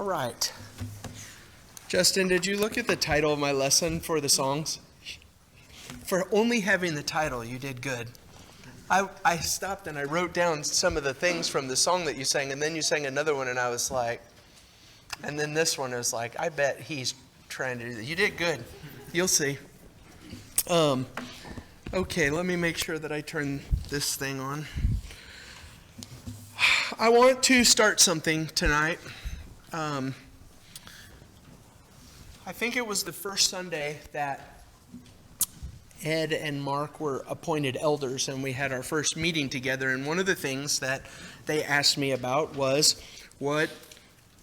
All right. Justin, did you look at the title of my lesson for the songs? For only having the title, you did good. I stopped and I wrote down some of the things from the song that you sang, and then you sang another one, and I was like, and then this one was like, I bet he's trying to do that. You did good. You'll see. Okay, let me make sure that I turn this thing on. I want to start something tonight. I think it was the first Sunday that Ed and Mark were appointed elders, and we had our first meeting together. And one of the things that they asked me about was, what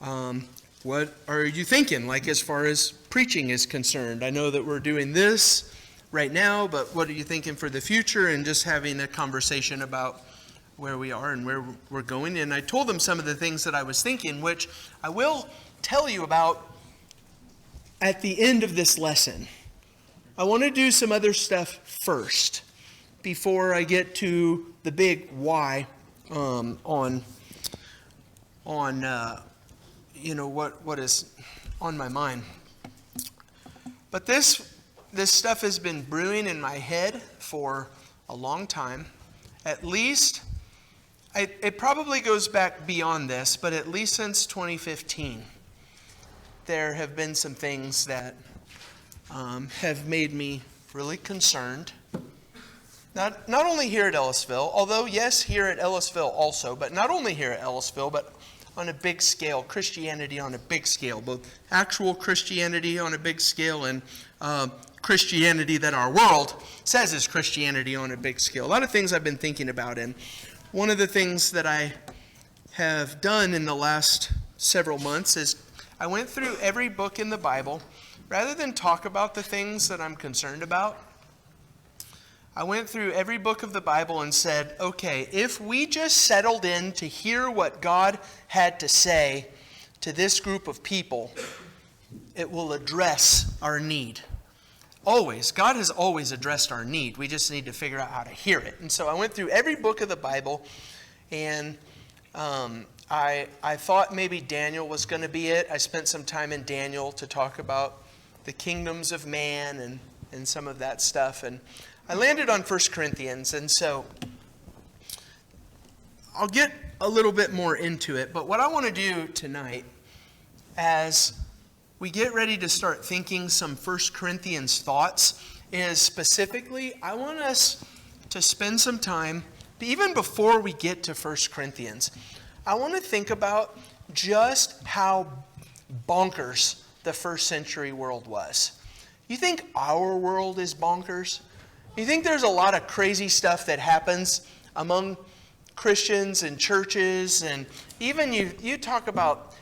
are you thinking, like as far as preaching is concerned? I know that we're doing this right now, but what are you thinking for the future? And just having a conversation about where we are and where we're going. And I told them some of the things that I was thinking, which I will tell you about at the end of this lesson. I want to do some other stuff first before I get to the big why on what is on my mind. But this stuff has been brewing in my head for a long time. At least, it probably goes back beyond this, but at least since 2015, there have been some things that have made me really concerned. Not only here at Ellisville, although yes, here at Ellisville also, but not only here at Ellisville, but on a big scale, Christianity on a big scale, both actual Christianity on a big scale and Christianity that our world says is Christianity on a big scale. A lot of things I've been thinking about, and one of the things that I have done in the last several months is I went through every book in the Bible. Rather than talk about the things that I'm concerned about, I went through every book of the Bible and said, okay, if we just settled in to hear what God had to say to this group of people, it will address our need. Always. God has always addressed our need. We just need to figure out how to hear it. And so I went through every book of the Bible, and I thought maybe Daniel was going to be it. I spent some time in Daniel to talk about the kingdoms of man and some of that stuff. And I landed on 1 Corinthians, and so I'll get a little bit more into it. But what I want to do tonight, as we get ready to start thinking some 1 Corinthians thoughts, is specifically, I want us to spend some time, even before we get to 1 Corinthians, I want to think about just how bonkers the first century world was. You think our world is bonkers? You think there's a lot of crazy stuff that happens among Christians and churches, and even you talk about,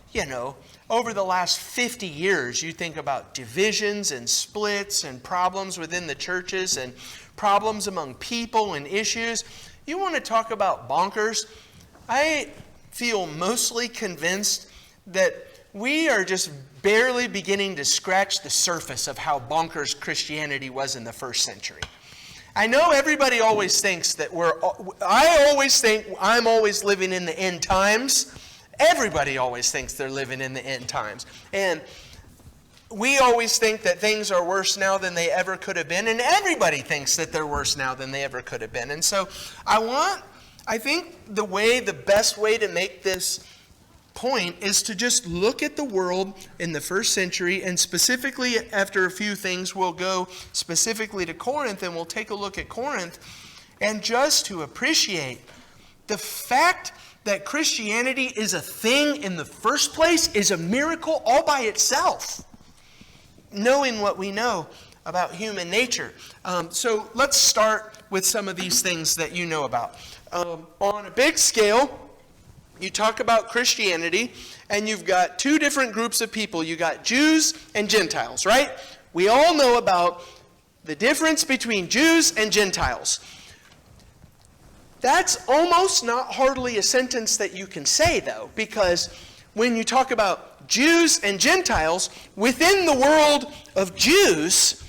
over the last 50 years, you think about divisions and splits and problems within the churches and problems among people and issues. You want to talk about bonkers? I feel mostly convinced that we are just barely beginning to scratch the surface of how bonkers Christianity was in the first century. I know everybody always thinks that I always think I'm always living in the end times. Everybody always thinks they're living in the end times. And we always think that things are worse now than they ever could have been. And everybody thinks that they're worse now than they ever could have been. And so I think the best way to make this point is to just look at the world in the first century, and specifically after a few things we'll go specifically to Corinth, and we'll take a look at Corinth, and just to appreciate the fact that Christianity is a thing in the first place is a miracle all by itself, knowing what we know about human nature. So let's start with some of these things that you know about. On a big scale, you talk about Christianity, and you've got two different groups of people. You got Jews and Gentiles, right? We all know about the difference between Jews and Gentiles. That's almost not hardly a sentence that you can say, though, because when you talk about Jews and Gentiles, within the world of Jews,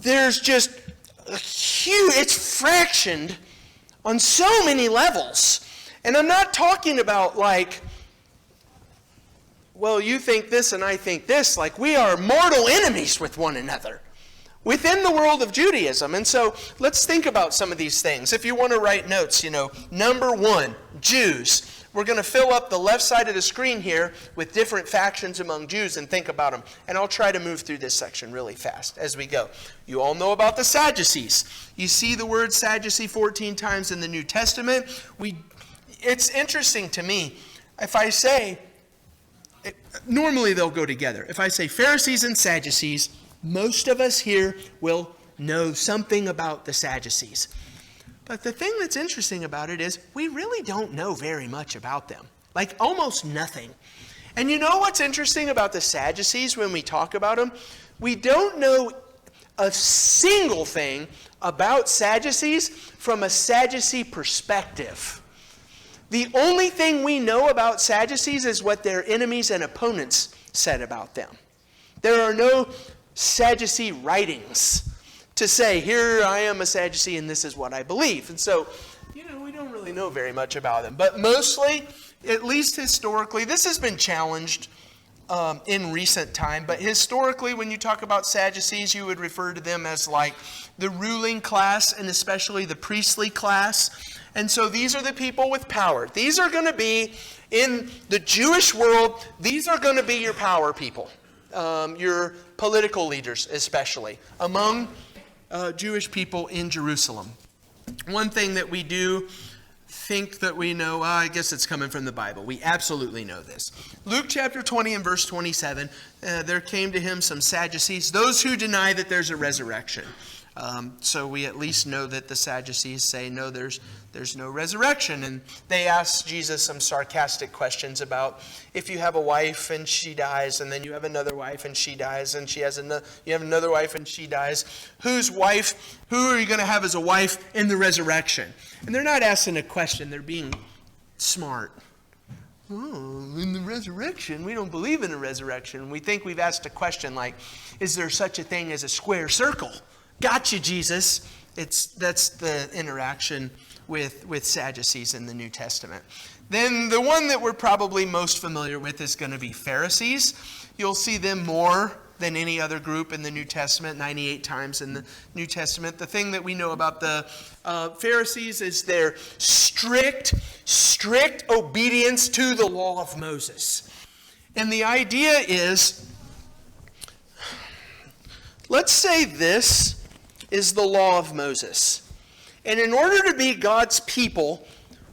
there's just a huge, it's fractioned on so many levels. And I'm not talking about like well, you think this and I think this, like we are mortal enemies with one another within the world of Judaism. And so let's think about some of these things. If you want to write notes, number one, Jews. We're going to fill up the left side of the screen here with different factions among Jews and think about them. And I'll try to move through this section really fast as we go. You all know about the Sadducees. You see the word Sadducee 14 times in the New Testament. It's interesting to me. If I say, normally they'll go together. If I say Pharisees and Sadducees, most of us here will know something about the Sadducees. But the thing that's interesting about it is we really don't know very much about them. Like almost nothing. And you know what's interesting about the Sadducees when we talk about them? We don't know a single thing about Sadducees from a Sadducee perspective. The only thing we know about Sadducees is what their enemies and opponents said about them. There are no Sadducee writings to say, here I am a Sadducee and this is what I believe. And so, we don't really know very much about them. But mostly, at least historically, this has been challenged in recent time. But historically, when you talk about Sadducees, you would refer to them as like the ruling class and especially the priestly class. And so these are the people with power. These are going to be, in the Jewish world, these are going to be your power people. Your political leaders especially, among Jewish people in Jerusalem. One thing that we do think that we know, I guess it's coming from the Bible. We absolutely know this. Luke chapter 20 and verse 27, there came to him some Sadducees, those who deny that there's a resurrection. So we at least know that the Sadducees say, no, there's no resurrection. And they ask Jesus some sarcastic questions about if you have a wife and she dies, and then you have another wife and she dies, and you have another wife and she dies. Who are you going to have as a wife in the resurrection? And they're not asking a question, they're being smart. Oh, in the resurrection? We don't believe in a resurrection. We think we've asked a question like, is there such a thing as a square circle? Gotcha, Jesus. That's the interaction with Sadducees in the New Testament. Then the one that we're probably most familiar with is going to be Pharisees. You'll see them more than any other group in the New Testament, 98 times in the New Testament. The thing that we know about the Pharisees is their strict obedience to the law of Moses. And the idea is, let's say this is the law of Moses. And in order to be God's people,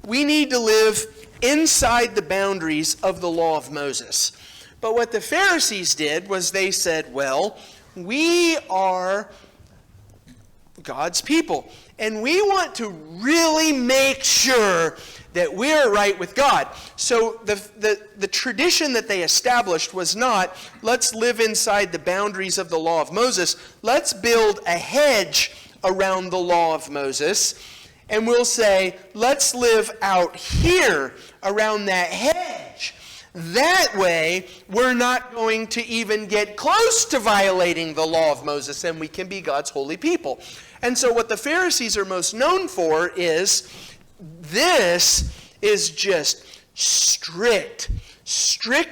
we need to live inside the boundaries of the law of Moses. But what the Pharisees did was they said, well, we are God's people, and we want to really make sure that we're right with God. So the tradition that they established was not, let's live inside the boundaries of the law of Moses. Let's build a hedge around the law of Moses, and we'll say, let's live out here around that hedge. That way, we're not going to even get close to violating the law of Moses, and we can be God's holy people. And so what the Pharisees are most known for is, this is just strict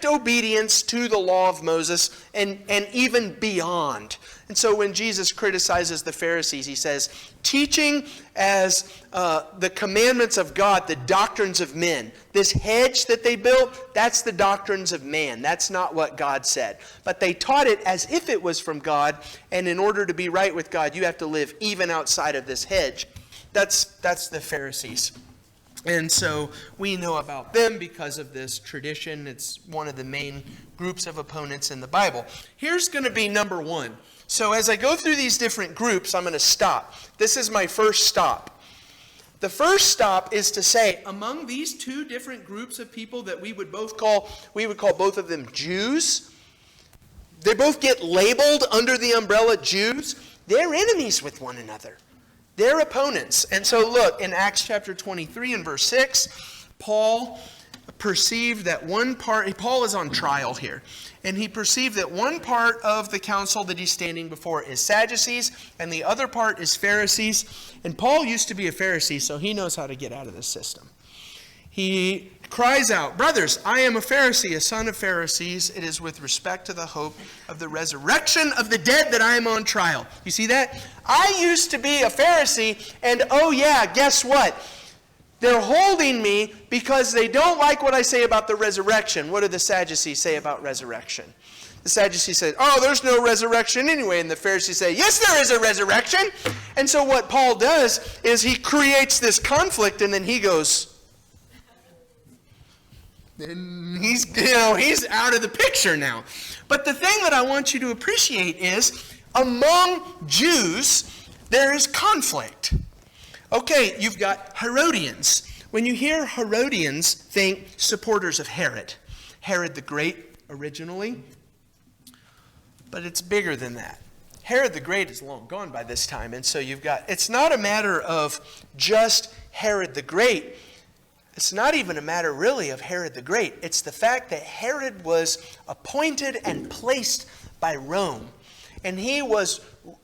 obedience to the law of Moses and even beyond. And so when Jesus criticizes the Pharisees, he says, teaching as the commandments of God, the doctrines of men. This hedge that they built, that's the doctrines of man. That's not what God said. But they taught it as if it was from God, and in order to be right with God, you have to live even outside of this hedge. That's the Pharisees. And so we know about them because of this tradition. It's one of the main groups of opponents in the Bible. Here's going to be number one. So as I go through these different groups, I'm going to stop. This is my first stop. The first stop is to say, among these two different groups of people that we would call both of them Jews. They both get labeled under the umbrella Jews. They're enemies with one another. They're opponents. And so look, in Acts chapter 23 and verse 6, Paul perceived that Paul is on trial here, and he perceived that one part of the council that he's standing before is Sadducees, and the other part is Pharisees. And Paul used to be a Pharisee, so he knows how to get out of this system. He cries out, "Brothers, I am a Pharisee, a son of Pharisees. It is with respect to the hope of the resurrection of the dead that I am on trial." You see that? I used to be a Pharisee, and oh yeah, guess what? They're holding me because they don't like what I say about the resurrection. What do the Sadducees say about resurrection? The Sadducees say, "Oh, there's no resurrection anyway." And the Pharisees say, "Yes, there is a resurrection." And so what Paul does is he creates this conflict, and then he goes, and he's out of the picture now. But the thing that I want you to appreciate is, among Jews, there is conflict. Okay, you've got Herodians. When you hear Herodians, think supporters of Herod. Herod the Great originally. But it's bigger than that. Herod the Great is long gone by this time. And so it's not a matter of just Herod the Great. It's not even a matter really of Herod the Great. It's the fact that Herod was appointed and placed by Rome. And he was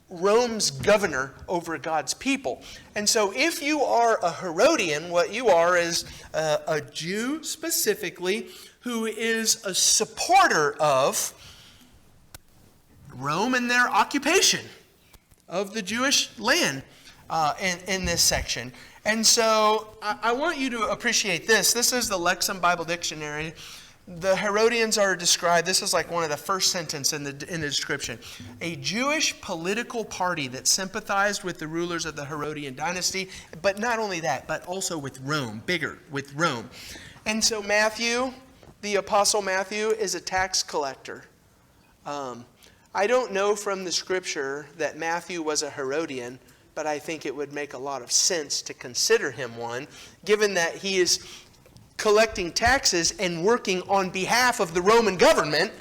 Rome's governor over God's people. And so if you are a Herodian, what you are is a Jew specifically who is a supporter of Rome and their occupation of the Jewish land in this section. And so I want you to appreciate this. This is the Lexham Bible Dictionary. The Herodians are described, this is like one of the first sentences in the description. A Jewish political party that sympathized with the rulers of the Herodian dynasty, but not only that, but also with Rome, bigger, with Rome. And so Matthew, the Apostle Matthew, is a tax collector. I don't know from the scripture that Matthew was a Herodian, but I think it would make a lot of sense to consider him one, given that he is collecting taxes and working on behalf of the Roman government,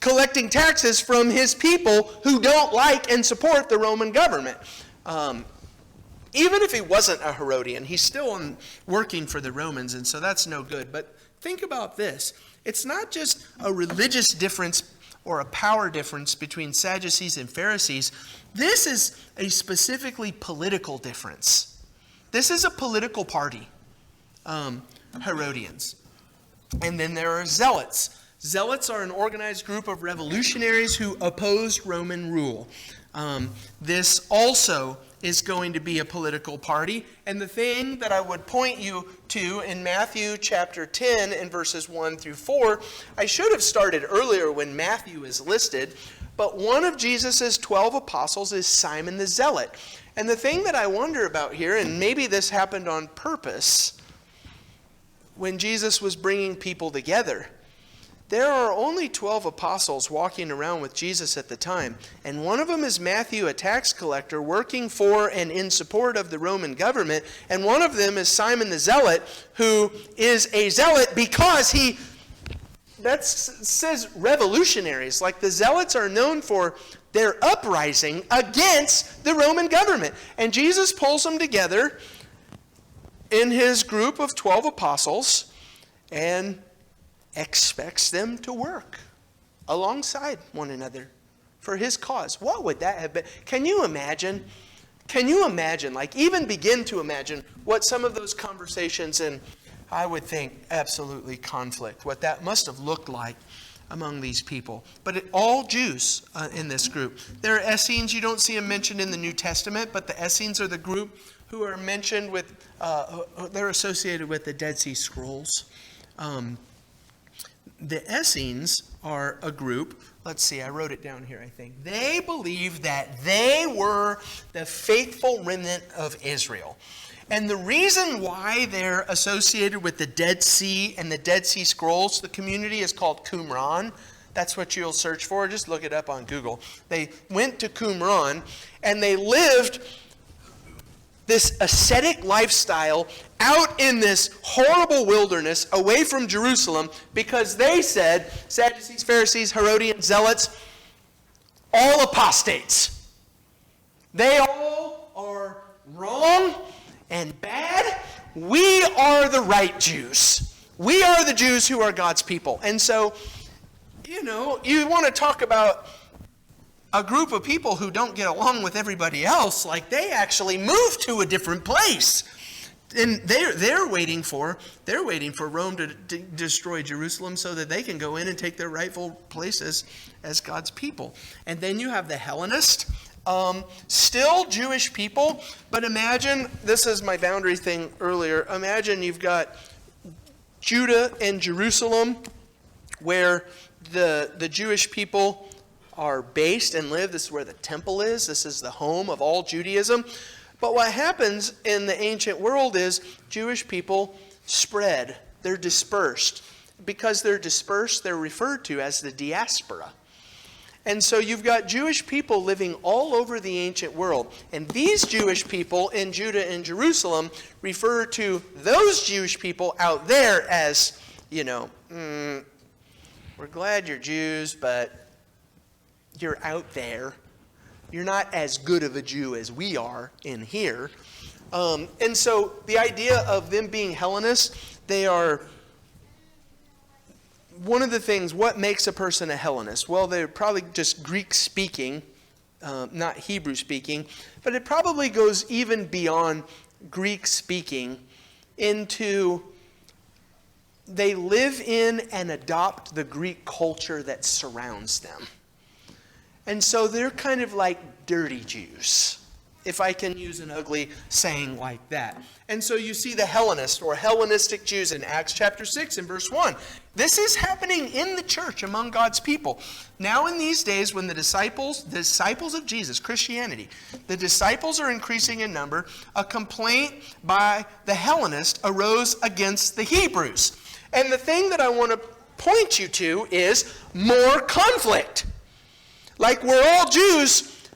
collecting taxes from his people who don't like and support the Roman government. Even if he wasn't a Herodian, he's still working for the Romans, and so that's no good. But think about this. It's not just a religious difference or a power difference between Sadducees and Pharisees. This is a specifically political difference. This is a political party, Herodians. And then there are Zealots. Zealots are an organized group of revolutionaries who opposed Roman rule. This also is going to be a political party. And the thing that I would point you to in Matthew chapter 10 and verses 1 through 4, I should have started earlier when Matthew is listed, but one of Jesus' 12 apostles is Simon the Zealot. And the thing that I wonder about here, and maybe this happened on purpose, when Jesus was bringing people together, there are only 12 apostles walking around with Jesus at the time. And one of them is Matthew, a tax collector, working for and in support of the Roman government. And one of them is Simon the Zealot, who is a zealot because that says revolutionaries. Like the Zealots are known for their uprising against the Roman government. And Jesus pulls them together in his group of 12 apostles and expects them to work alongside one another for his cause. What would that have been? Can you imagine? Like even begin to imagine what some of those conversations, and I would think absolutely conflict, what that must have looked like among these people. But all Jews in this group. There are Essenes. You don't see them mentioned in the New Testament, but the Essenes are the group who are mentioned with, they're associated with the Dead Sea Scrolls. The Essenes are a group, let's see, I wrote it down here, I think. They believed that they were the faithful remnant of Israel. And the reason why they're associated with the Dead Sea and the Dead Sea Scrolls, the community is called Qumran. That's what you'll search for. Just look it up on Google. They went to Qumran and they lived this ascetic lifestyle out in this horrible wilderness away from Jerusalem because they said, Sadducees, Pharisees, Herodians, Zealots, all apostates. They all are wrong and bad. We are the right Jews. We are the Jews who are God's people. And so, you want to talk about a group of people who don't get along with everybody else, like they actually moved to a different place And they're waiting for Rome to destroy Jerusalem so that they can go in and take their rightful places as God's people. And then you have the Hellenists, still Jewish people, but imagine, this is my boundary thing earlier, imagine you've got Judah and Jerusalem, where the Jewish people are based and live. This is where the temple is. This is the home of all Judaism. But what happens in the ancient world is Jewish people spread. They're dispersed. Because they're dispersed, they're referred to as the diaspora. And so you've got Jewish people living all over the ancient world. And these Jewish people in Judah and Jerusalem refer to those Jewish people out there as, we're glad you're Jews, but you're out there. You're not as good of a Jew as we are in here. And so the idea of them being Hellenists, they are, one of the things, what makes a person a Hellenist? Well, they're probably just Greek-speaking, not Hebrew-speaking, but it probably goes even beyond Greek-speaking into they live in and adopt the Greek culture that surrounds them. And so they're kind of like dirty Jews, if I can use an ugly saying like that. And so you see the Hellenist or Hellenistic Jews in Acts chapter 6 and verse 1. This is happening in the church among God's people. Now in these days when the disciples of Jesus, Christianity, the disciples are increasing in number, a complaint by the Hellenist arose against the Hebrews. And the thing that I want to point you to is more conflict. Like we're all Jews,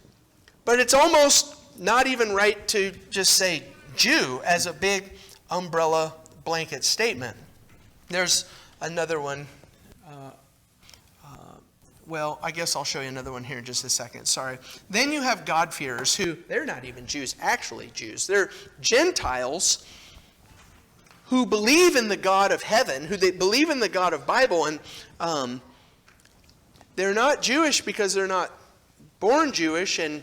but it's almost not even right to just say Jew as a big umbrella blanket statement. There's another one. Well, I guess I'll show you another one here in just a second. Sorry. Then you have God-fearers who, they're not even Jews, actually Jews. They're Gentiles who believe in the God of heaven, who they believe in the God of Bible, and they're not Jewish because they're not born Jewish, and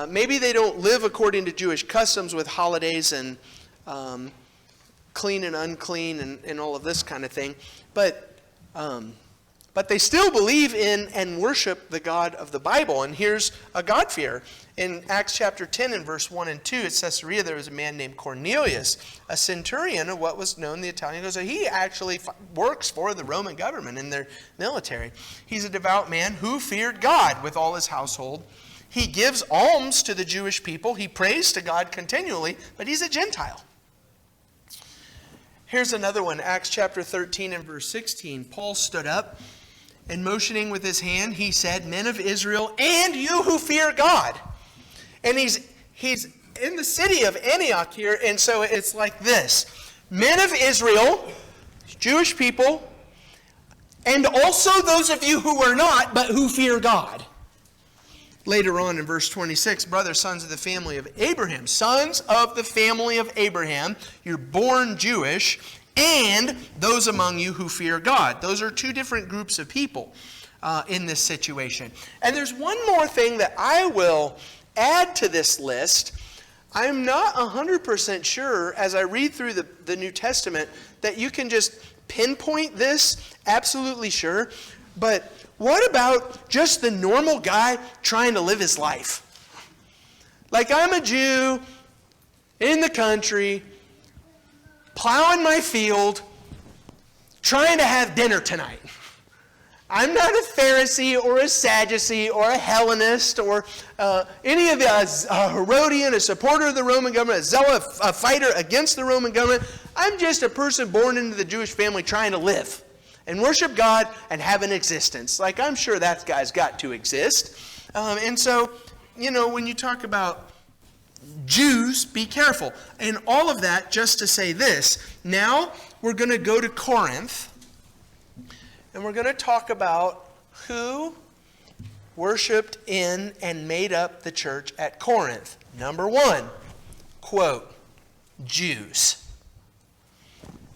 maybe they don't live according to Jewish customs with holidays and clean and unclean and all of this kind of thing. But they still believe in and worship the God of the Bible. And here's a God-fearer. In Acts chapter 10 and verse 1 and 2, at Caesarea, there was a man named Cornelius, a centurion of what was known the Italian. So he actually works for the Roman government in their military. He's a devout man who feared God with all his household. He gives alms to the Jewish people. He prays to God continually, but he's a Gentile. Here's another one, Acts chapter 13 and verse 16. Paul stood up, and motioning with his hand, he said, "Men of Israel, and you who fear God." And he's in the city of Antioch here, and so it's like this. Men of Israel, Jewish people, and also those of you who are not, but who fear God. Later on in verse 26, brothers, sons of the family of Abraham. Sons of the family of Abraham, you're born Jewish, and those among you who fear God. Those are two different groups of people in this situation. And there's one more thing that I will add to this list. I'm not 100% sure, as I read through the New Testament, that you can just pinpoint this, absolutely sure. But what about just the normal guy trying to live his life? Like, I'm a Jew in the country, plowing my field, trying to have dinner tonight. I'm not a Pharisee or a Sadducee or a Hellenist or any of the Herodian, a supporter of the Roman government, a Zealot, a fighter against the Roman government. I'm just a person born into the Jewish family trying to live and worship God and have an existence. Like, I'm sure that guy's got to exist. And so, when you talk about Jews, be careful. And all of that just to say this. Now we're going to go to Corinth. And we're going to talk about who worshiped in and made up the church at Corinth. Number one, quote, Jews.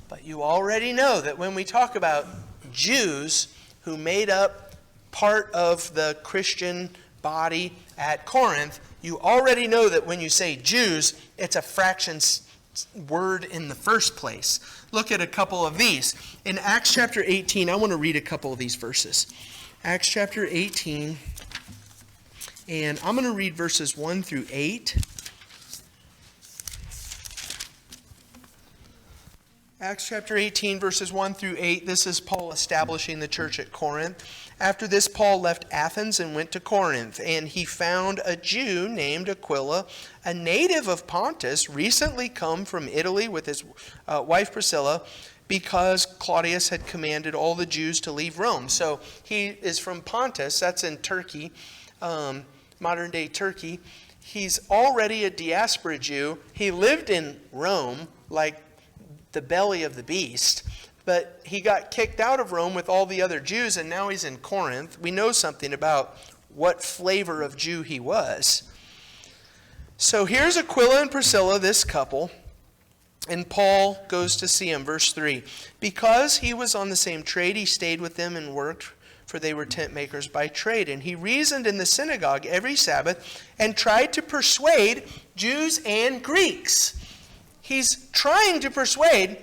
But you already know that when we talk about Jews who made up part of the Christian body at Corinth, you already know that when you say Jews, it's a fraction word in the first place. Look at a couple of these. In Acts chapter 18, I want to read a couple of these verses. Acts chapter 18, and I'm going to read verses 1 through 8. Acts chapter 18, verses 1 through 8. This is Paul establishing the church at Corinth. After this, Paul left Athens and went to Corinth, and he found a Jew named Aquila, a native of Pontus, recently come from Italy with his wife Priscilla, because Claudius had commanded all the Jews to leave Rome. So he is from Pontus, that's in Turkey, modern-day Turkey. He's already a diaspora Jew. He lived in Rome, like the belly of the beast. But he got kicked out of Rome with all the other Jews, and now he's in Corinth. We know something about what flavor of Jew he was. So here's Aquila and Priscilla, this couple, and Paul goes to see him. Verse 3, because he was on the same trade, he stayed with them and worked, for they were tent makers by trade. And he reasoned in the synagogue every Sabbath and tried to persuade Jews and Greeks. He's trying to persuade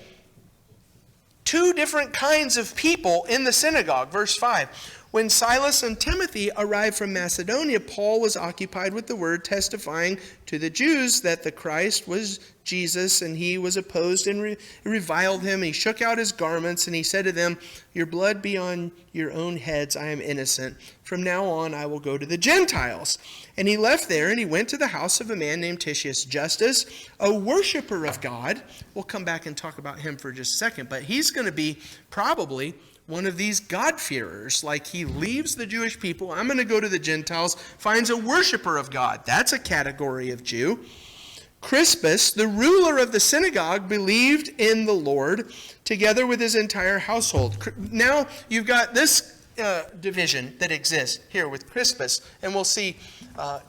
two different kinds of people in the synagogue. Verse 5, when Silas and Timothy arrived from Macedonia, Paul was occupied with the word, testifying to the Jews that the Christ was Jesus, and he was opposed and reviled him. He shook out his garments, and he said to them, your blood be on your own heads, I am innocent. From now on I will go to the Gentiles. And he left there, and he went to the house of a man named Titius Justus, a worshiper of God. We'll come back and talk about him for just a second, but he's going to be probably one of these God-fearers. Like, he leaves the Jewish people, I'm going to go to the Gentiles, finds a worshiper of God. That's a category of Jew. Crispus, the ruler of the synagogue, believed in the Lord together with his entire household. Now you've got this division that exists here with Crispus, and we'll see.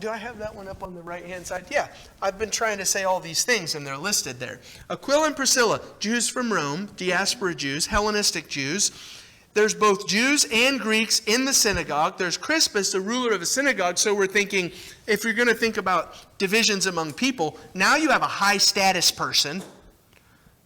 Do I have that one up on the right-hand side? Yeah, I've been trying to say all these things, and they're listed there. Aquila and Priscilla, Jews from Rome, diaspora Jews, Hellenistic Jews. There's both Jews and Greeks in the synagogue. There's Crispus, the ruler of a synagogue. So we're thinking, if you're going to think about divisions among people, now you have a high-status person.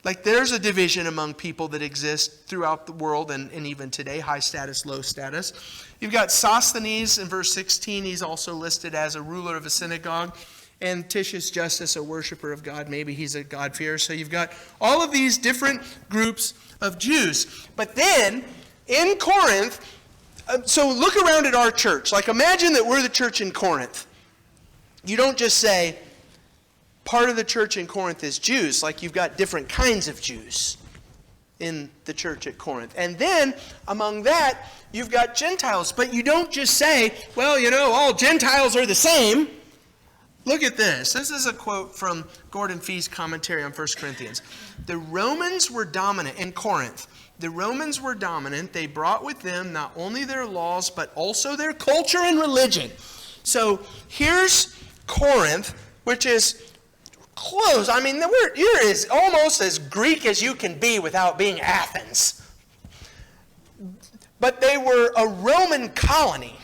Like, there's a division among people that exists throughout the world and even today, high status, low status. You've got Sosthenes in verse 16. He's also listed as a ruler of a synagogue. And Titius Justus, a worshiper of God. Maybe he's a God-fearer. So you've got all of these different groups of Jews. But then, in Corinth, so look around at our church. Like, imagine that we're the church in Corinth. You don't just say, part of the church in Corinth is Jews. Like, you've got different kinds of Jews in the church at Corinth. And then, among that, you've got Gentiles. But you don't just say, well, you know, all Gentiles are the same. Look at this. This is a quote from Gordon Fee's commentary on 1 Corinthians. The Romans were dominant in Corinth. The Romans were dominant. They brought with them not only their laws, but also their culture and religion. So here's Corinth, which is close. I mean, you're almost as Greek as you can be without being Athens. But they were a Roman colony.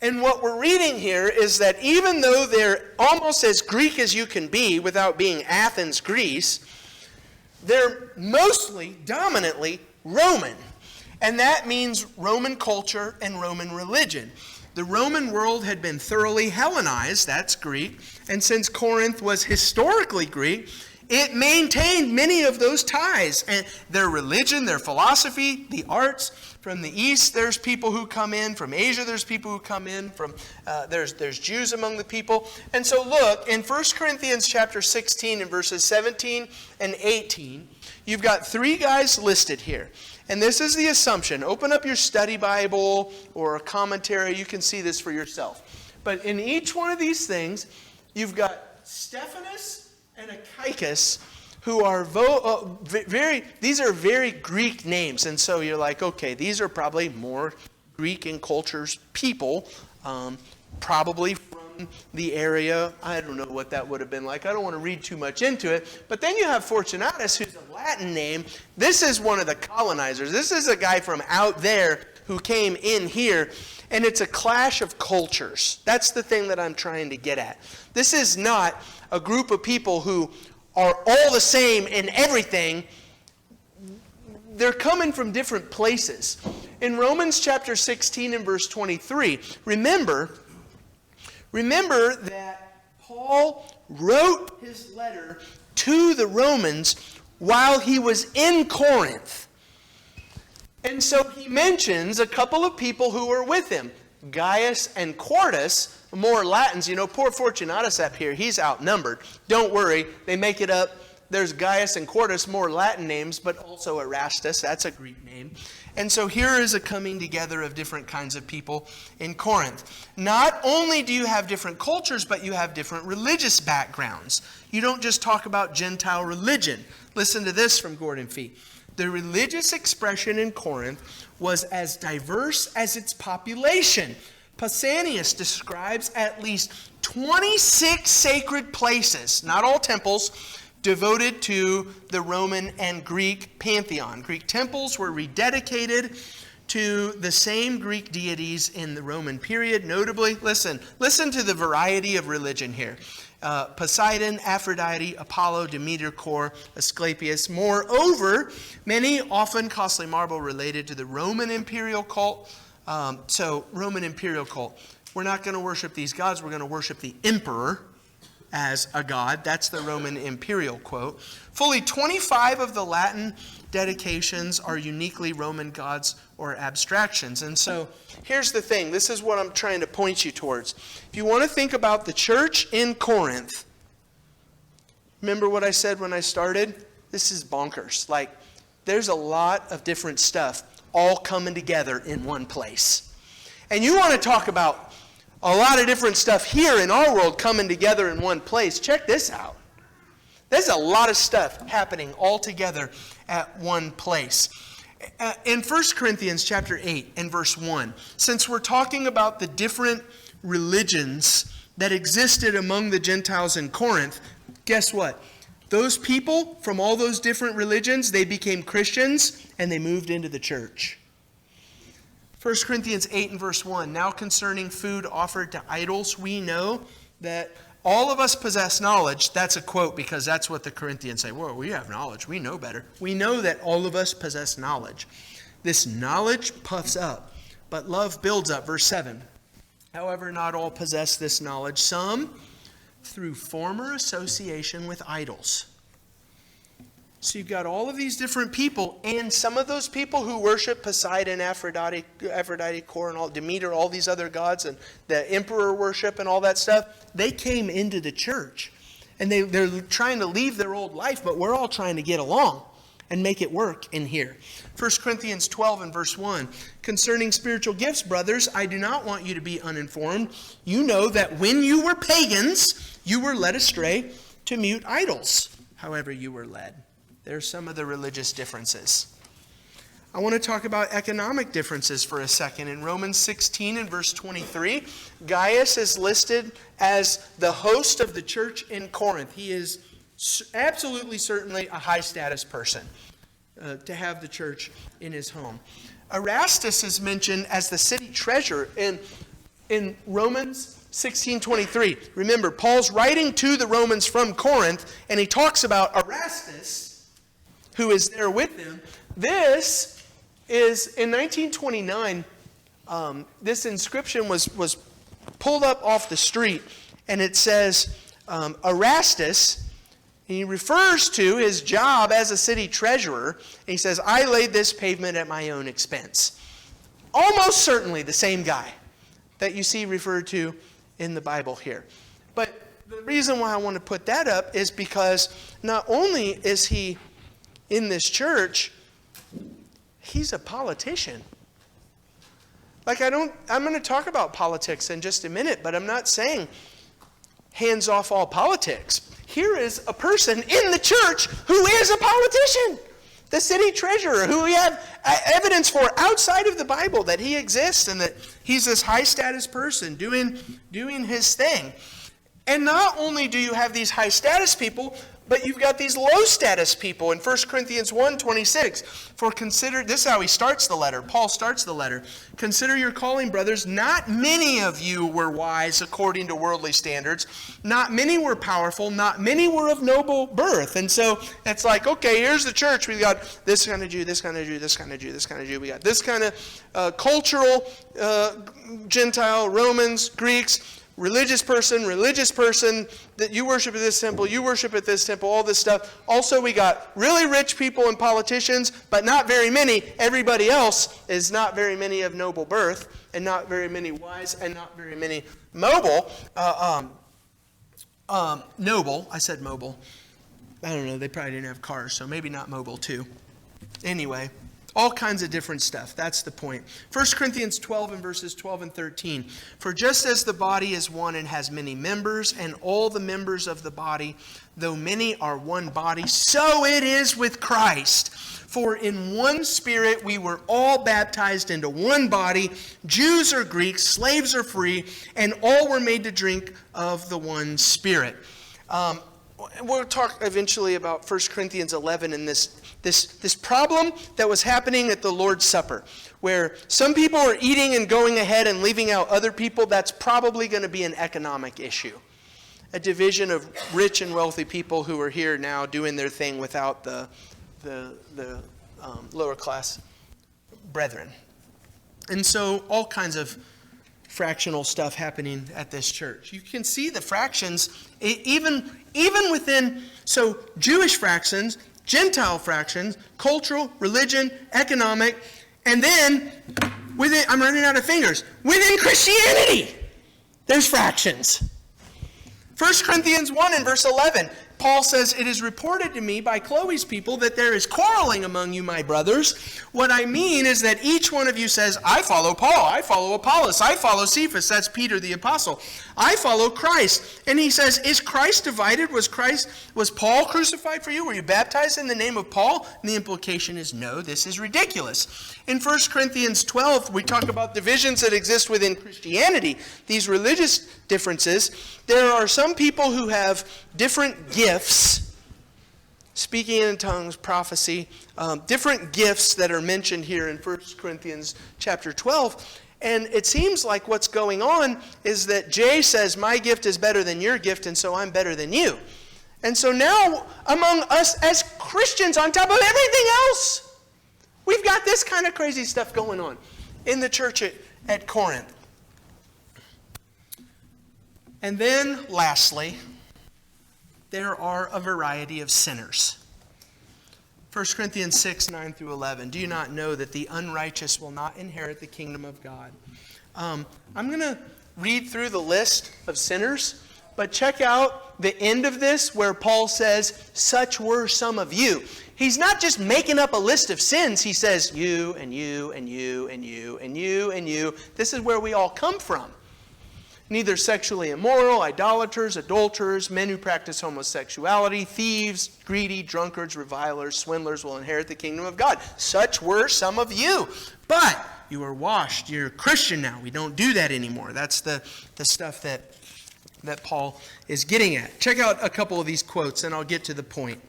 And what we're reading here is that even though they're almost as Greek as you can be without being Athens, Greece, they're mostly, dominantly Roman. And that means Roman culture and Roman religion. The Roman world had been thoroughly Hellenized, that's Greek, and since Corinth was historically Greek, it maintained many of those ties. And their religion, their philosophy, the arts. From the east, there's people who come in. From Asia, there's people who come in. There's Jews among the people. And so look, in 1 Corinthians chapter 16 and verses 17 and 18, you've got three guys listed here. And this is the assumption. Open up your study Bible or a commentary. You can see this for yourself. But in each one of these things, you've got Stephanus and Achaicus, who are these are very Greek names. And so you're like, okay, these are probably more Greek in cultures people, probably from the area. I don't know what that would have been like. I don't want to read too much into it. But then you have Fortunatus, who's a Latin name. This is one of the colonizers. This is a guy from out there who came in here. And it's a clash of cultures. That's the thing that I'm trying to get at. This is not a group of people who are all the same in everything. They're coming from different places. In Romans chapter 16 and verse 23, remember that Paul wrote his letter to the Romans while he was in Corinth. And so he mentions a couple of people who were with him, Gaius and Quartus, more Latins. You know, poor Fortunatus up here, he's outnumbered. Don't worry, they make it up. There's Gaius and Quartus, more Latin names, but also Erastus, that's a Greek name. And so here is a coming together of different kinds of people in Corinth. Not only do you have different cultures, but you have different religious backgrounds. You don't just talk about Gentile religion. Listen to this from Gordon Fee. The religious expression in Corinth was as diverse as its population. Pausanias describes at least 26 sacred places, not all temples, devoted to the Roman and Greek pantheon. Greek temples were rededicated to the same Greek deities in the Roman period. Notably, listen to the variety of religion here. Poseidon, Aphrodite, Apollo, Demeter, Kor, Asclepius. Moreover, many often costly marble related to the Roman imperial cult. Roman imperial cult. We're not going to worship these gods. We're going to worship the emperor as a god. That's the Roman imperial quote. Fully 25 of the Latin dedications are uniquely Roman gods or abstractions. And so here's the thing. This is what I'm trying to point you towards. If you want to think about the church in Corinth, remember what I said when I started? This is bonkers. Like, there's a lot of different stuff all coming together in one place. And you want to talk about a lot of different stuff here in our world coming together in one place. Check this out. There's a lot of stuff happening all together at one place. In 1 Corinthians chapter 8 and verse 1, since we're talking about the different religions that existed among the Gentiles in Corinth, guess what? Those people from all those different religions, they became Christians and they moved into the church. 1 Corinthians 8 and verse 1, now concerning food offered to idols, we know that all of us possess knowledge. That's a quote because that's what the Corinthians say. Well, we have knowledge. We know better. We know that all of us possess knowledge. This knowledge puffs up, but love builds up. Verse 7, however, not all possess this knowledge. Some through former association with idols. So you've got all of these different people, and some of those people who worship Poseidon, Aphrodite, Kor, and all, Demeter, all these other gods, and the emperor worship and all that stuff, they came into the church. And they're trying to leave their old life, but we're all trying to get along and make it work in here. 1 Corinthians 12 and verse 1, concerning spiritual gifts, brothers, I do not want you to be uninformed. You know that when you were pagans, you were led astray to mute idols, however you were led. There's some of the religious differences. I want to talk about economic differences for a second. In Romans 16 and verse 23, Gaius is listed as the host of the church in Corinth. He is absolutely certainly a high status person to have the church in his home. Erastus is mentioned as the city treasurer in Romans 16:23. Remember, Paul's writing to the Romans from Corinth, and he talks about Erastus, who is there with them. This is, in 1929, this inscription was pulled up off the street, and it says, Erastus, he refers to his job as a city treasurer, and he says, I laid this pavement at my own expense. Almost certainly the same guy that you see referred to in the Bible here. But the reason why I want to put that up is because not only is he in this church, he's a politician. Like I'm going to talk about politics in just a minute, but I'm not saying hands off all politics. Here is a person in the church who is a politician, the city treasurer, who we have evidence for outside of the Bible that he exists and that he's this high status person doing his thing. And not only do you have these high status people, But you've got these low status people in 1 Corinthians 1:26. For consider, this is how he starts the letter. Paul starts the letter. Consider your calling, brothers. Not many of you were wise according to worldly standards. Not many were powerful. Not many were of noble birth. And so it's like, okay, here's the church. We've got this kind of Jew, this kind of Jew, this kind of Jew, this kind of Jew. We got this kind of cultural Gentile, Romans, Greeks, religious person, that you worship at this temple, you worship at this temple, all this stuff. Also, we got really rich people and politicians, but not very many. Everybody else is not very many of noble birth, and not very many wise, and not very many noble. I said mobile. I don't know, they probably didn't have cars, so maybe not mobile too. Anyway, all kinds of different stuff. That's the point. 1 Corinthians 12 and verses 12 and 13. For just as the body is one and has many members, and all the members of the body, though many, are one body, so it is with Christ. For in one Spirit we were all baptized into one body, Jews or Greeks, slaves or free, and all were made to drink of the one Spirit. We'll talk eventually about 1 Corinthians 11 and this problem that was happening at the Lord's Supper, where some people are eating and going ahead and leaving out other people. That's probably going to be an economic issue. A division of rich and wealthy people who are here now doing their thing without the lower class brethren. And so all kinds of fractional stuff happening at this church. You can see the fractions even within, so Jewish fractions, Gentile fractions, cultural, religion, economic, and then within, I'm running out of fingers, within Christianity, there's fractions. 1 Corinthians 1 and verse 11, Paul says, it is reported to me by Chloe's people that there is quarreling among you, my brothers. What I mean is that each one of you says, I follow Paul, I follow Apollos, I follow Cephas, that's Peter the apostle. I follow Christ. And he says, is Christ divided? Was Paul crucified for you? Were you baptized in the name of Paul? And the implication is no, this is ridiculous. In 1 Corinthians 12, we talk about divisions that exist within Christianity, these religious differences. There are some people who have different gifts, speaking in tongues, prophecy, different gifts that are mentioned here in 1 Corinthians chapter 12. And it seems like what's going on is that Jay says, my gift is better than your gift, and so I'm better than you. And so now, among us as Christians, on top of everything else, we've got this kind of crazy stuff going on in the church at Corinth. And then, lastly, there are a variety of sinners. 1 Corinthians 6, 9 through 11. Do you not know that the unrighteous will not inherit the kingdom of God? I'm going to read through the list of sinners, but check out the end of this where Paul says, such were some of you. He's not just making up a list of sins. He says, you and you and you and you and you and you. This is where we all come from. Neither sexually immoral, idolaters, adulterers, men who practice homosexuality, thieves, greedy, drunkards, revilers, swindlers will inherit the kingdom of God. Such were some of you. But you are washed. You're a Christian now. We don't do that anymore. That's the stuff that Paul is getting at. Check out a couple of these quotes and I'll get to the point.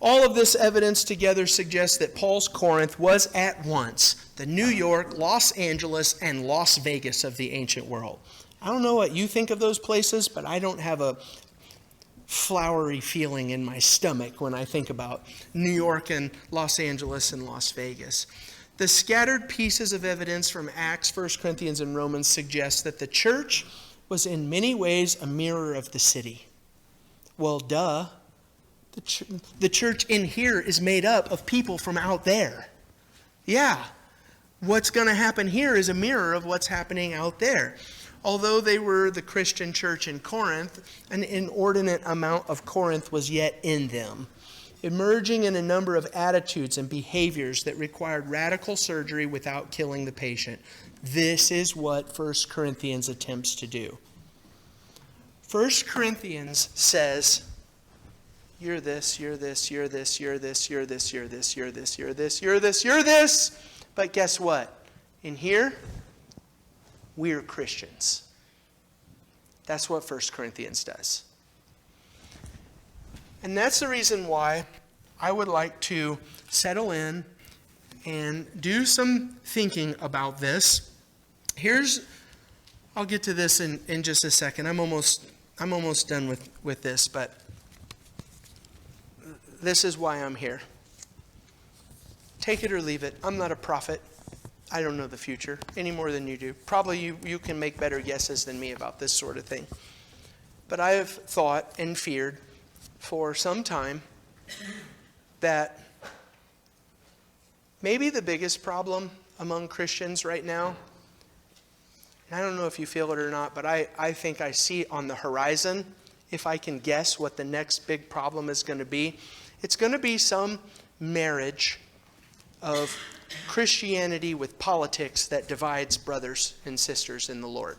All of this evidence together suggests that Paul's Corinth was at once the New York, Los Angeles, and Las Vegas of the ancient world. I don't know what you think of those places, but I don't have a flowery feeling in my stomach when I think about New York and Los Angeles and Las Vegas. The scattered pieces of evidence from Acts, 1 Corinthians, and Romans suggest that the church was in many ways a mirror of the city. Well, duh. The church in here is made up of people from out there. Yeah. What's going to happen here is a mirror of what's happening out there. Although they were the Christian church in Corinth, an inordinate amount of Corinth was yet in them, emerging in a number of attitudes and behaviors that required radical surgery without killing the patient. This is what 1 Corinthians attempts to do. 1 Corinthians says, you're this, you're this, you're this, you're this, you're this, you're this, you're this, you're this, you're this, you're this. But guess what? In here, we're Christians. That's what 1 Corinthians does. And that's the reason why I would like to settle in and do some thinking about this. I'll get to this in just a second. I'm almost done with this, but this is why I'm here. Take it or leave it. I'm not a prophet. I don't know the future any more than you do. Probably you can make better guesses than me about this sort of thing. But I have thought and feared for some time that maybe the biggest problem among Christians right now, and I don't know if you feel it or not, but I think I see on the horizon, if I can guess what the next big problem is going to be, it's going to be some marriage of Christianity with politics that divides brothers and sisters in the Lord.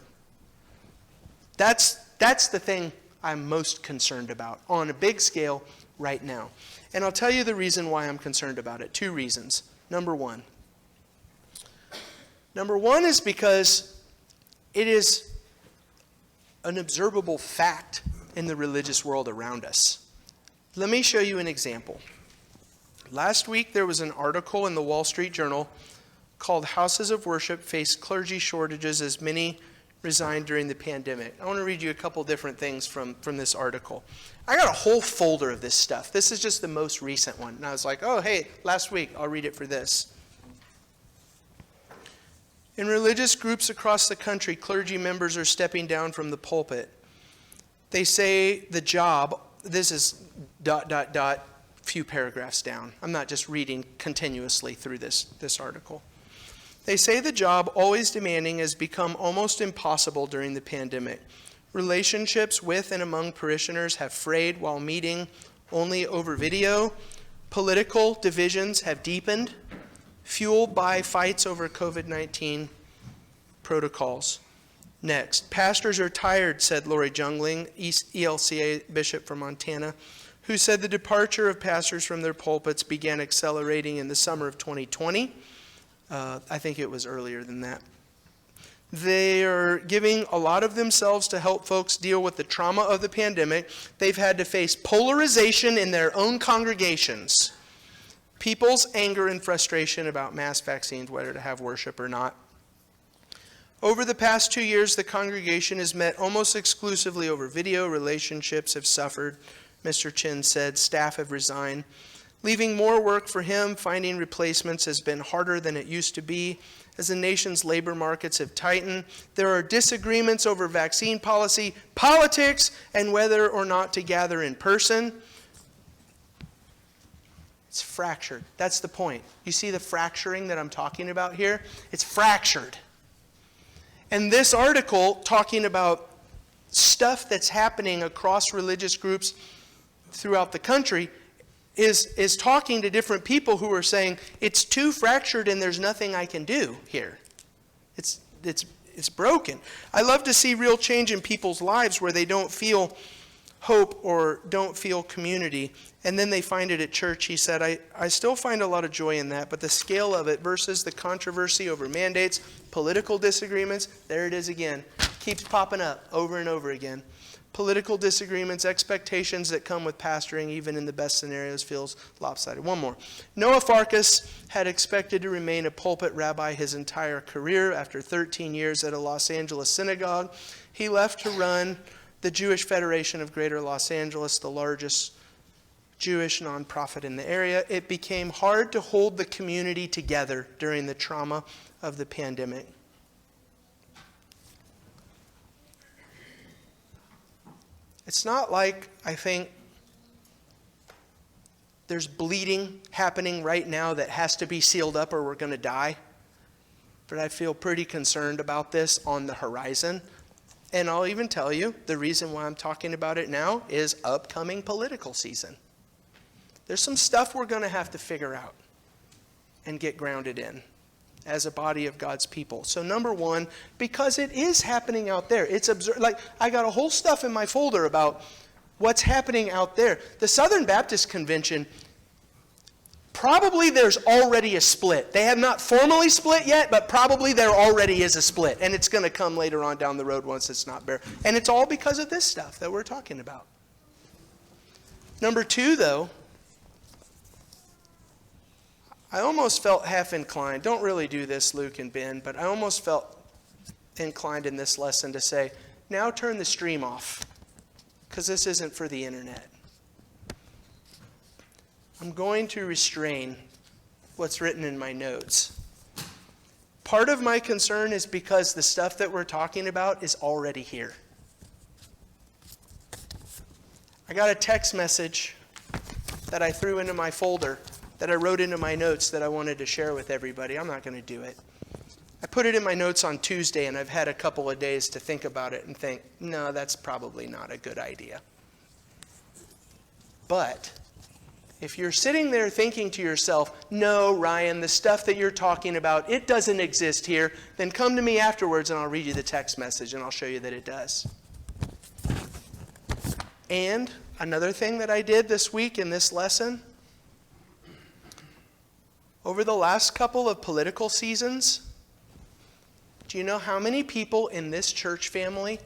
That's the thing I'm most concerned about on a big scale right now. And I'll tell you the reason why I'm concerned about it. 2 reasons. Number one is because it is an observable fact in the religious world around us. Let me show you an example. Last week there was an article in the Wall Street Journal called "Houses of Worship Face Clergy Shortages as Many Resigned During the Pandemic." I want to read you a couple different things from this article. I got a whole folder of this stuff. This is just the most recent one. And I was like, oh, hey, last week, I'll read it for this. In religious groups across the country, clergy members are stepping down from the pulpit. They say the job, this is ... few paragraphs down. I'm not just reading continuously through this article. They say the job, always demanding, has become almost impossible during the pandemic. Relationships with and among parishioners have frayed while meeting only over video. Political divisions have deepened, fueled by fights over COVID-19 protocols. Next, pastors are tired, said Lori Jungling, ELCA bishop from Montana, who said the departure of pastors from their pulpits began accelerating in the summer of 2020. I think it was earlier than that. They are giving a lot of themselves to help folks deal with the trauma of the pandemic. They've had to face polarization in their own congregations. People's anger and frustration about mass vaccines, whether to have worship or not. Over the past 2 years, the congregation has met almost exclusively over video. Relationships have suffered, Mr. Chin said. Staff have resigned. Leaving more work for him, finding replacements has been harder than it used to be. As the nation's labor markets have tightened, there are disagreements over vaccine policy, politics, and whether or not to gather in person. It's fractured. That's the point. You see the fracturing that I'm talking about here? It's fractured. And this article, talking about stuff that's happening across religious groups throughout the country, is talking to different people who are saying, it's too fractured and there's nothing I can do here. It's broken. I love to see real change in people's lives where they don't feel hope or don't feel community. And then they find it at church. He said, I still find a lot of joy in that, but the scale of it versus the controversy over mandates, political disagreements, there it is again. Keeps popping up over and over again. Political disagreements, expectations that come with pastoring, even in the best scenarios, feels lopsided. One more. Noah Farkas had expected to remain a pulpit rabbi his entire career. After 13 years at a Los Angeles synagogue, he left to run the Jewish Federation of Greater Los Angeles, the largest Jewish nonprofit in the area. It became hard to hold the community together during the trauma of the pandemic. It's not like I think there's bleeding happening right now that has to be sealed up or we're going to die. But I feel pretty concerned about this on the horizon. And I'll even tell you, the reason why I'm talking about it now is upcoming political season. There's some stuff we're going to have to figure out and get grounded in as a body of God's people. So number one, because it is happening out there. It's like I got a whole stuff in my folder about what's happening out there. The Southern Baptist Convention, probably there's already a split. They have not formally split yet, but probably there already is a split. And it's going to come later on down the road once it's not bare. And it's all because of this stuff that we're talking about. Number two, though, I almost felt half inclined. Don't really do this, Luke and Ben, but I almost felt inclined in this lesson to say, now turn the stream off, because this isn't for the internet. I'm going to restrain what's written in my notes. Part of my concern is because the stuff that we're talking about is already here. I got a text message that I threw into my folder that I wrote into my notes that I wanted to share with everybody. I'm not going to do it. I put it in my notes on Tuesday, and I've had a couple of days to think about it and think, no, that's probably not a good idea. But if you're sitting there thinking to yourself, no, Ryan, the stuff that you're talking about, it doesn't exist here, then come to me afterwards and I'll read you the text message and I'll show you that it does. And another thing that I did this week in this lesson, over the last couple of political seasons, do you know how many people in this church family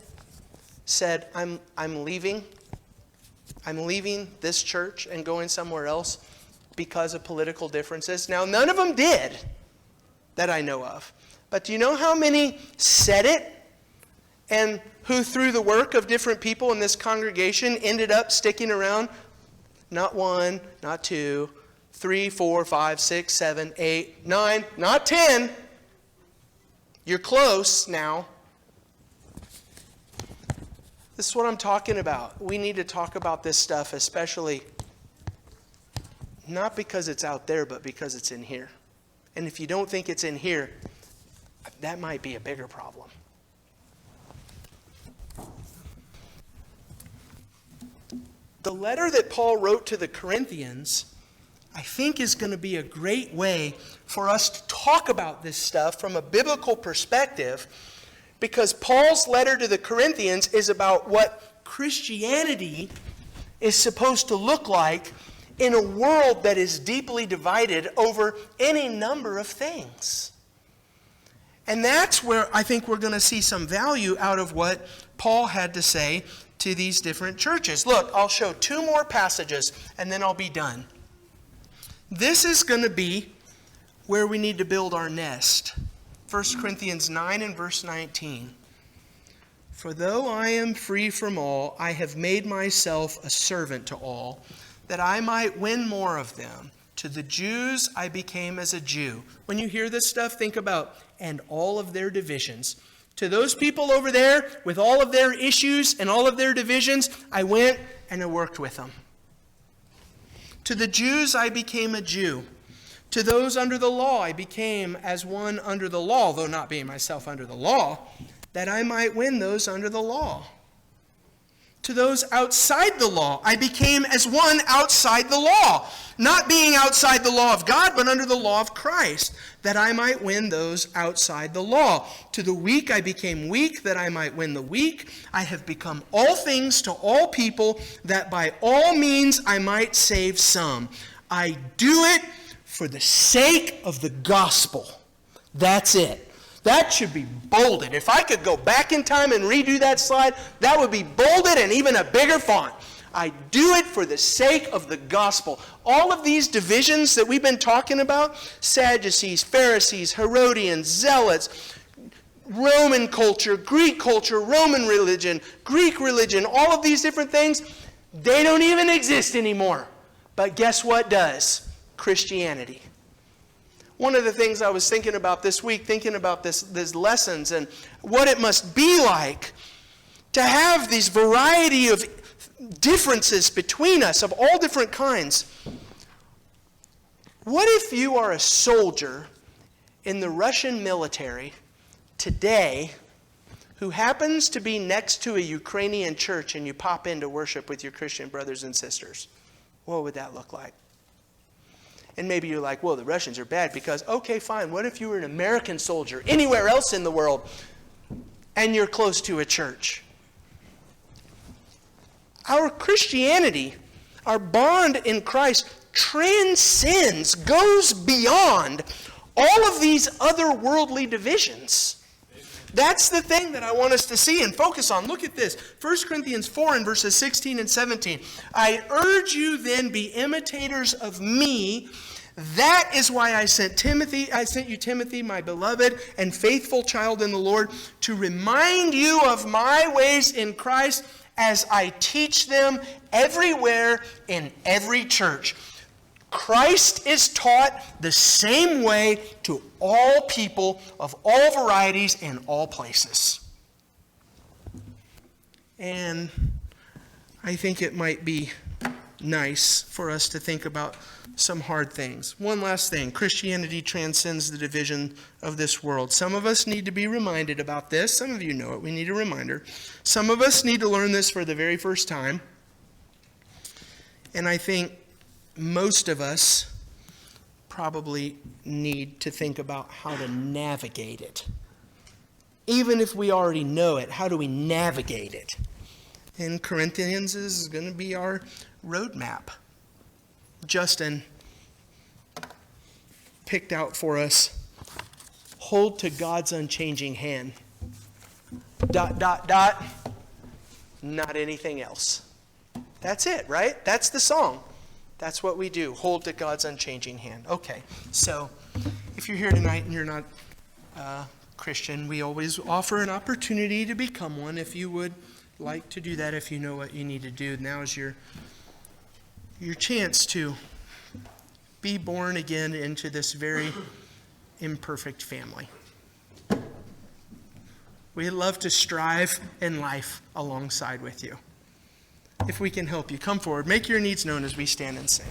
said, I'm leaving this church and going somewhere else because of political differences? Now, none of them did that I know of. But do you know how many said it and who, through the work of different people in this congregation, ended up sticking around? Not 1, not 2, 3, 4, 5, 6, 7, 8, 9, not 10. You're close now. This is what I'm talking about. We need to talk about this stuff, especially not because it's out there, but because it's in here. And if you don't think it's in here, that might be a bigger problem. The letter that Paul wrote to the Corinthians, I think, is going to be a great way for us to talk about this stuff from a biblical perspective, because Paul's letter to the Corinthians is about what Christianity is supposed to look like in a world that is deeply divided over any number of things. And that's where I think we're going to see some value out of what Paul had to say to these different churches. Look, I'll show 2 more passages and then I'll be done. This is going to be where we need to build our nest. 1 Corinthians 9 and verse 19. For though I am free from all, I have made myself a servant to all, that I might win more of them. To the Jews I became as a Jew. When you hear this stuff, think about, and all of their divisions. To those people over there, with all of their issues and all of their divisions, I went and I worked with them. To the Jews I became a Jew. To those under the law I became as one under the law, though not being myself under the law, that I might win those under the law. To those outside the law I became as one outside the law, not being outside the law of God, but under the law of Christ, that I might win those outside the law. To the weak I became weak, that I might win the weak. I have become all things to all people, that by all means I might save some. I do it for the sake of the gospel. That's it. That should be bolded. If I could go back in time and redo that slide, that would be bolded and even a bigger font. I do it for the sake of the gospel. All of these divisions that we've been talking about, Sadducees, Pharisees, Herodians, Zealots, Roman culture, Roman religion, Greek religion, all of these different things, they don't even exist anymore. But guess what does? Christianity. One of the things I was thinking about this week, thinking about these lessons and what it must be like to have these variety of differences between us of all different kinds. What if you are a soldier in the Russian military today who happens to be next to a Ukrainian church and you pop in to worship with your Christian brothers and sisters? What would that look like? And maybe you're like, well, the Russians are bad because, okay, fine. What if you were an American soldier anywhere else in the world and you're close to a church? Our Christianity, our bond in Christ, transcends, goes beyond all of these other worldly divisions. That's the thing that I want us to see and focus on. Look at this. 1 Corinthians 4 and verses 16 and 17. I urge you then, be imitators of me. That is why I sent you Timothy, my beloved and faithful child in the Lord, to remind you of my ways in Christ as I teach them everywhere in every church. Christ is taught the same way to all people of all varieties in all places. And I think it might be nice for us to think about some hard things. One last thing. Christianity transcends the division of this world. Some of us need to be reminded about this. Some of you know it. We need a reminder. Some of us need to learn this for the very first time. And I think most of us probably need to think about how to navigate it. Even if we already know it, how do we navigate it? And Corinthians is going to be our roadmap. Justin picked out for us, hold to God's unchanging hand. ... Not anything else. That's it, right? That's the song. That's what we do. Hold to God's unchanging hand. Okay, so if you're here tonight and you're not Christian, we always offer an opportunity to become one. If you would like to do that, if you know what you need to do, now is your chance to be born again into this very imperfect family. We'd love to strive in life alongside with you. If we can help you, come forward. Make your needs known as we stand and sing.